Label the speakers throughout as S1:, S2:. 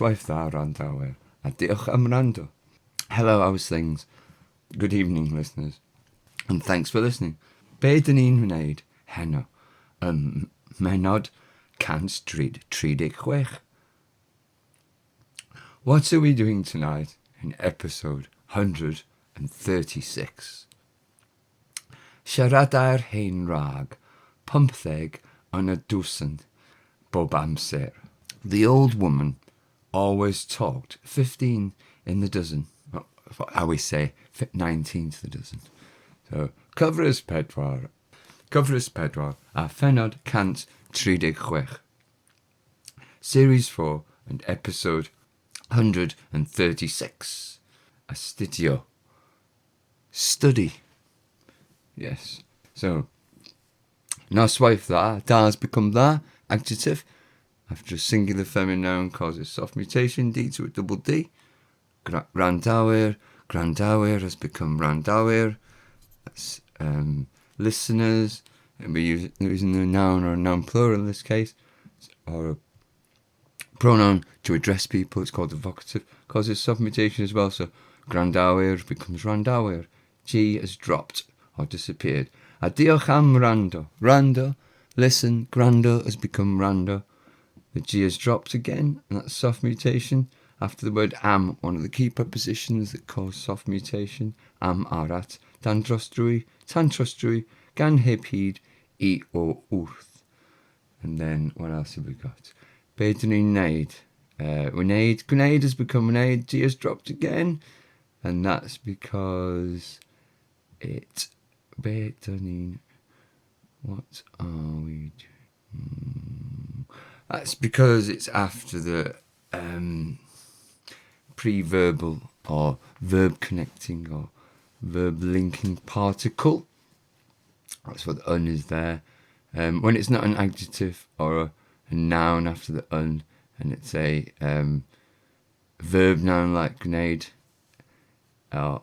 S1: noswaith wrandawyr, a diolch wrando. Hello, how's things? Good evening, listeners, and thanks for listening. Be dyn ni'n wneud heno, mhennod, cant, chwech. What are we doing tonight in episode 136? Siaradai'r wraig, pymtheg yn dwsin, bob amser. The old woman always talked 15 in the dozen. Well, how we say 19 to the dozen. So, cyfres pedwar, a phennod cant chwech. Series 4 and episode 136. Astudio. Study. Yes. So, noswaith da has become da, adjective. After a singular feminine noun causes soft mutation, D to a double D. Wrandawyr has become wrandawyr. That's listeners. And we're using the noun or a noun plural in this case. Or a pronoun to address people, it's called the vocative. Causes soft mutation as well, so wrandawyr becomes wrandawyr. G has dropped or disappeared. A diolch wrando. Wrando, listen, wrando has become wrando. The G has dropped again, and that's soft mutation. After the word am, one of the key prepositions that cause soft mutation. Am arat, tan trostrwy, gan heb hyd, I o wrth. And then, what else have we got? Be dyn ni'n wneud? Wneud has become wneud. G has dropped again. And that's because be dyn ni'n... What are we doing? That's because it's after the pre-verbal or verb connecting or verb linking particle. That's what the un is there. When it's not an adjective or a noun after the un, and it's a verb noun like wneud, and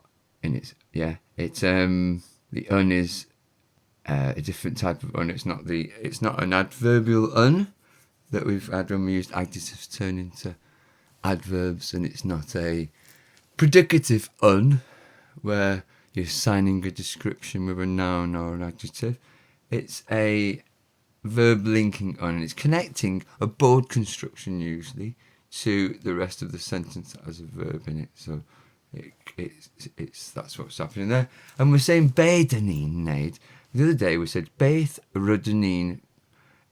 S1: the un is a different type of un. It's not an adverbial un that we've had when we used adjectives turn into adverbs, and it's not a predicative un where you're signing a description with a noun or an adjective. It's a verb linking un. It's connecting a board construction usually to the rest of the sentence that has a verb in it. So it's that's what's happening there. And we're saying be dyn ni'n wneud. The other day we said beth rydyn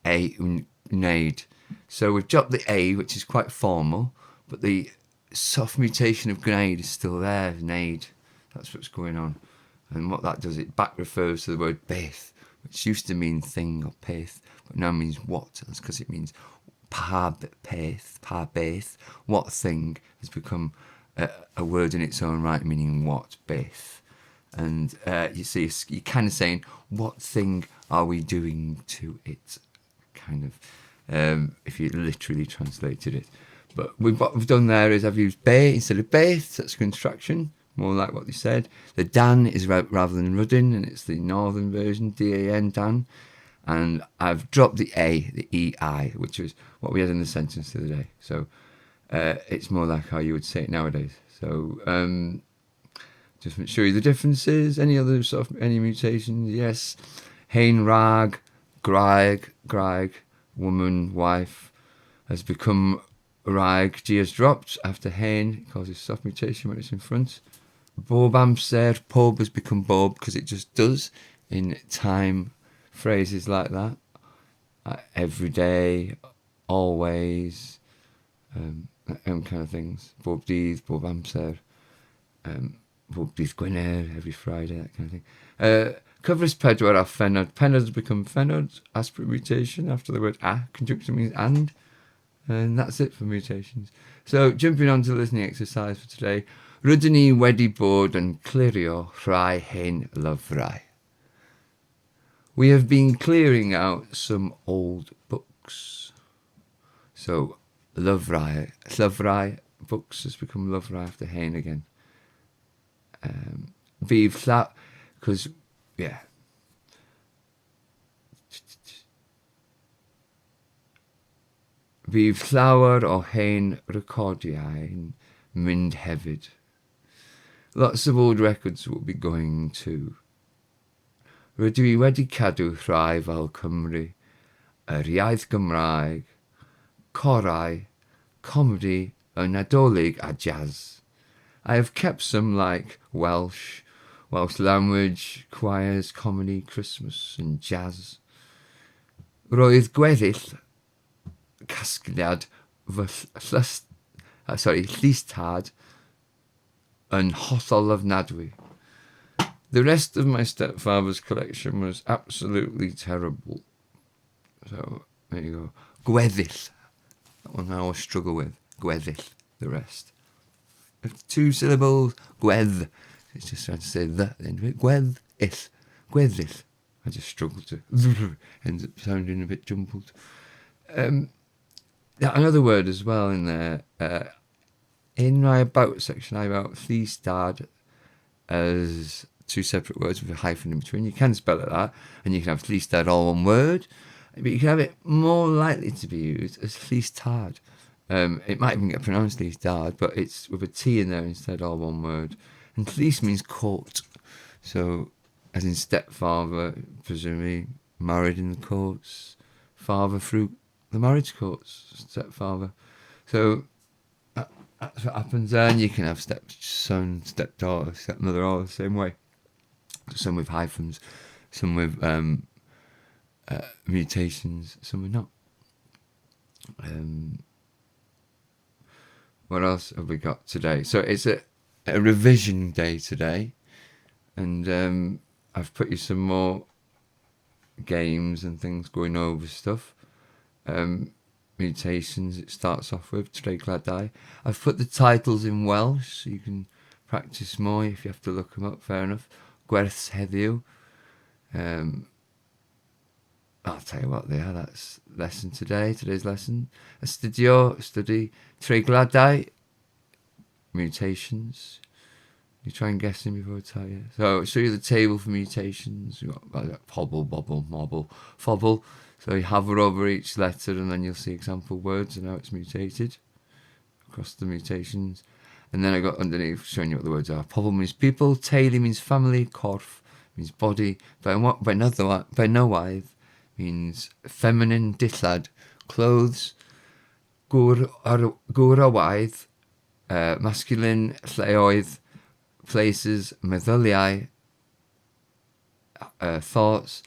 S1: ni'n wneud. So we've dropped the A, which is quite formal, but the soft mutation of wneud is still there, wneud. That's what's going on. And what that does, it back refers to the word beth, which used to mean thing or peth, but now means what. That's because it means pa beth, what thing has become a word in its own right, meaning what, beth. And you see, you're kind of saying, what thing are we doing to it? Kind of, if you literally translated it. But what we've done there is I've used be instead of beth. That's construction, more like what they said. The dan is rather than rydyn, and it's the northern version, D-A-N, dan. And I've dropped the A, the E-I, which was what we had in the sentence the other day. So it's more like how you would say it nowadays. So just show you the differences. Any other any mutations? Yes. Rag, graig, woman, wife, has become wraig. G has dropped after hen. It causes soft mutation when it's in front. Bob amser, pub has become bob because it just does in time phrases like that. Every day, always, them kind of things. Bob dydd, bob amser, bob dydd Gwener, every Friday, that kind of thing. Cyfres pedwar a phennod. Pennod has become phennod, aspirate mutation after the word a. Conjunction means and that's it for mutations. So, jumping on to the listening exercise for today. Rydyn ni wedi bod yn clirio rhai hen lyfrau. We have been clearing out some old books. So, lyfrau, books has become lyfrau after hen again. Fydd because, yeah. Bydd llawer o hen recordiau'n mynd hefyd. Lots of old records will be going too. Rydw I wedi cadw rhai fel Cymru, yr iaith Gymraeg, corau, comedy, y Nadolig a jazz. I have kept some like Welsh language, choirs, comedy, Christmas and jazz. Roedd gweddill casgliad fy llystad yn hollol ofnadwy. The rest of my stepfather's collection was absolutely terrible. So, there you go. Gweddill. That one I always struggle with. Gweddill. The rest. 2 syllables. Gwedd. It's just trying to say the at the end of it. Gweddill. Gweddill. I just struggle to... ends up sounding a bit jumbled. Another word as well in there. In my about section, I about llystad as 2 separate words with a hyphen in between. You can spell it that, and you can have llystad all one word, but you can have it more likely to be used as llystad. It might even get pronounced llystad, but it's with a T in there instead, all one word. And llys means court, so as in stepfather, presumably married in the courts, father through the marriage courts, stepfather. So that's what happens there, and you can have stepson, stepdaughter, stepmother all the same way. Some with hyphens, some with mutations, some with not. What else have we got today? So it's a revision day today, and I've put you some more games and things going over stuff. Mutations it starts off with, Treigladau. I've put the titles in Welsh so you can practice more if you have to look them up, fair enough. Gwerths heddiw. I'll tell you what they are, that's lesson today's lesson. Astudio, study. Treigladau, mutations. You try and guess them before I tell you. So I'll show you the table for mutations. You've got pobble, bobble, mobble, fobble. So you hover over each letter and then you'll see example words and how it's mutated across the mutations. And then I got underneath showing you what the words are. Pobble means people, teulu means family, corff means body, benywaidd means feminine, dillad, clothes, gwrawaidd, masculine, lleoedd, places, meddyliau, thoughts,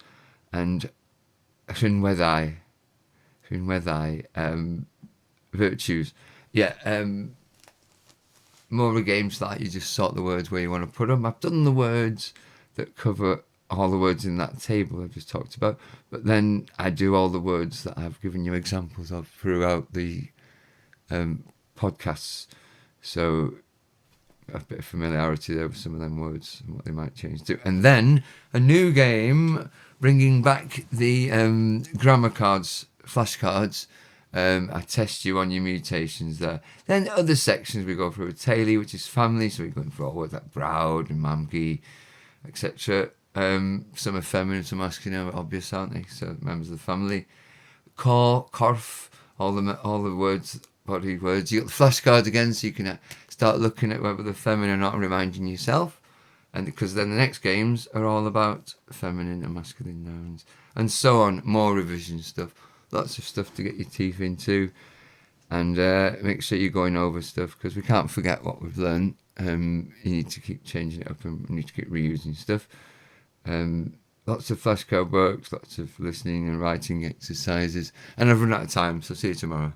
S1: and rhinweddau, virtues. Yeah, more of a game to that. You just sort the words where you want to put them. I've done the words that cover all the words in that table I've just talked about, but then I do all the words that I've given you examples of throughout the podcasts. So a bit of familiarity there with some of them words and what they might change to. And then a new game, bringing back the grammar cards, flashcards. I test you on your mutations there. Then other sections we go through. Teulu, which is family, so we're going through all words like brawd and mamgi, etc. Some are feminine, some masculine, obvious, aren't they? So members of the family. Corff, all the words, body words. You got the flashcards again, so you can start looking at whether they're feminine or not and reminding yourself. And because then the next games are all about feminine and masculine nouns, and so on. More revision stuff, lots of stuff to get your teeth into, and make sure you're going over stuff because we can't forget what we've learned. You need to keep changing it up, and we need to keep reusing stuff. Lots of flashcard works, lots of listening and writing exercises, and I've run out of time, so see you tomorrow.